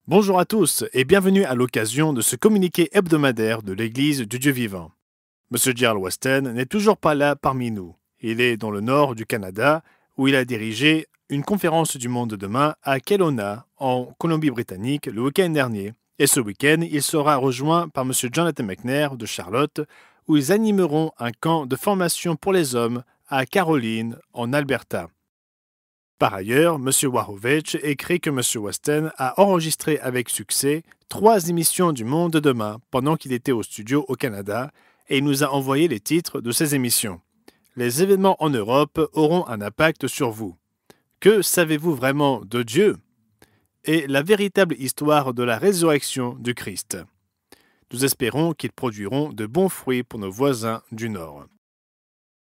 Bonjour à tous et bienvenue à l'occasion de ce communiqué hebdomadaire de l'Église du Dieu vivant. Monsieur Gerald Weston n'est toujours pas là parmi nous. Il est dans le nord du Canada où il a dirigé une conférence du monde demain à Kelowna, en Colombie-Britannique, le week-end dernier. Et ce week-end, il sera rejoint par Monsieur Jonathan McNair de Charlotte où ils animeront un camp de formation pour les hommes à Caroline, en Alberta. Par ailleurs, M. Wahovich écrit que M. Weston a enregistré avec succès 3 émissions du Monde de demain pendant qu'il était au studio au Canada et il nous a envoyé les titres de ces émissions. Les événements en Europe auront un impact sur vous. Que savez-vous vraiment de Dieu? Et la véritable histoire de la résurrection du Christ. Nous espérons qu'ils produiront de bons fruits pour nos voisins du Nord.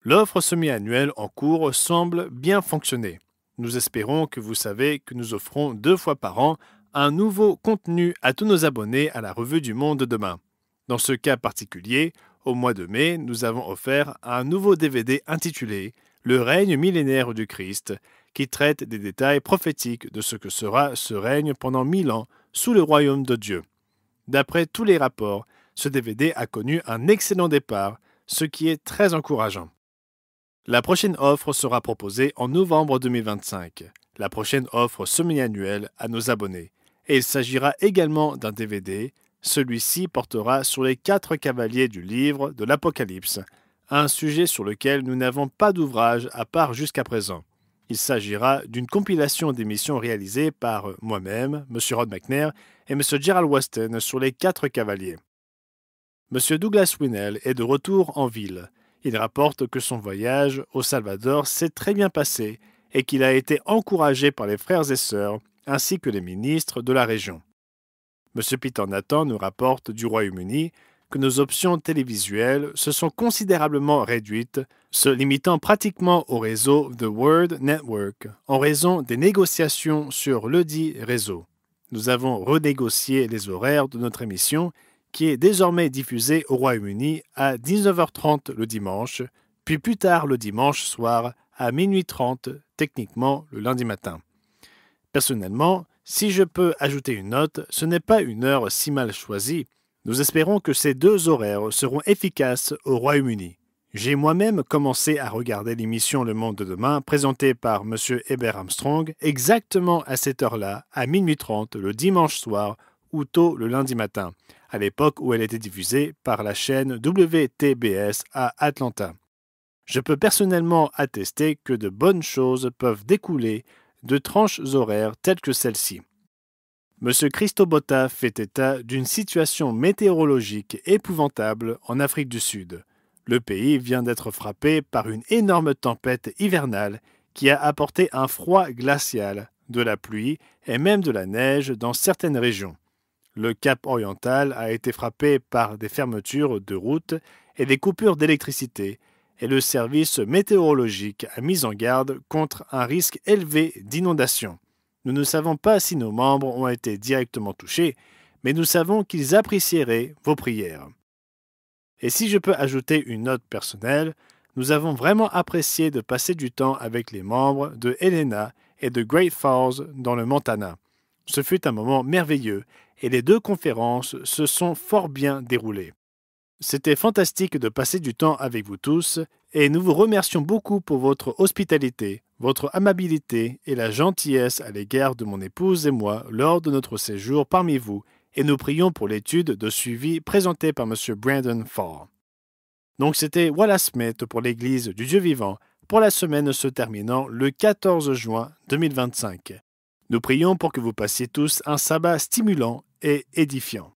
L'offre semi-annuelle en cours semble bien fonctionner. Nous espérons que vous savez que nous offrons 2 fois par an un nouveau contenu à tous nos abonnés à la Revue du Monde demain. Dans ce cas particulier, au mois de mai, nous avons offert un nouveau DVD intitulé « Le règne millénaire du Christ » qui traite des détails prophétiques de ce que sera ce règne pendant 1000 ans sous le royaume de Dieu. D'après tous les rapports, ce DVD a connu un excellent départ, ce qui est très encourageant. La prochaine offre sera proposée en novembre 2025, la prochaine offre semi-annuelle à nos abonnés. Et il s'agira également d'un DVD. Celui-ci portera sur les 4 cavaliers du livre de l'Apocalypse, un sujet sur lequel nous n'avons pas d'ouvrage à part jusqu'à présent. Il s'agira d'une compilation d'émissions réalisées par moi-même, M. Rod McNair et M. Gerald Weston sur les 4 cavaliers. M. Douglas Winnell est de retour en ville. Il rapporte que son voyage au Salvador s'est très bien passé et qu'il a été encouragé par les frères et sœurs ainsi que les ministres de la région. M. Peter Nathan nous rapporte du Royaume-Uni que nos options télévisuelles se sont considérablement réduites, se limitant pratiquement au réseau The Word Network en raison des négociations sur ledit réseau. Nous avons renégocié les horaires de notre émission qui est désormais diffusée au Royaume-Uni à 19h30 le dimanche, puis plus tard le dimanche soir à minuit 30, techniquement le lundi matin. Personnellement, si je peux ajouter une note, ce n'est pas une heure si mal choisie. Nous espérons que ces 2 horaires seront efficaces au Royaume-Uni. J'ai moi-même commencé à regarder l'émission Le Monde de demain présentée par M. Heber Armstrong exactement à cette heure-là, à minuit 30 le dimanche soir ou tôt le lundi matin, à l'époque où elle était diffusée par la chaîne WTBS à Atlanta. Je peux personnellement attester que de bonnes choses peuvent découler de tranches horaires telles que celle-ci. M. Christo Botta fait état d'une situation météorologique épouvantable en Afrique du Sud. Le pays vient d'être frappé par une énorme tempête hivernale qui a apporté un froid glacial, de la pluie et même de la neige dans certaines régions. Le Cap oriental a été frappé par des fermetures de routes et des coupures d'électricité, et le service météorologique a mis en garde contre un risque élevé d'inondation. Nous ne savons pas si nos membres ont été directement touchés, mais nous savons qu'ils apprécieraient vos prières. Et si je peux ajouter une note personnelle, nous avons vraiment apprécié de passer du temps avec les membres de Helena et de Great Falls dans le Montana. Ce fut un moment merveilleux et les 2 conférences se sont fort bien déroulées. C'était fantastique de passer du temps avec vous tous et nous vous remercions beaucoup pour votre hospitalité, votre amabilité et la gentillesse à l'égard de mon épouse et moi lors de notre séjour parmi vous et nous prions pour l'étude de suivi présentée par M. Brandon Farr. Donc c'était Wallace Smith pour l'Église du Dieu vivant pour la semaine se terminant le 14 juin 2025. Nous prions pour que vous passiez tous un sabbat stimulant et édifiant.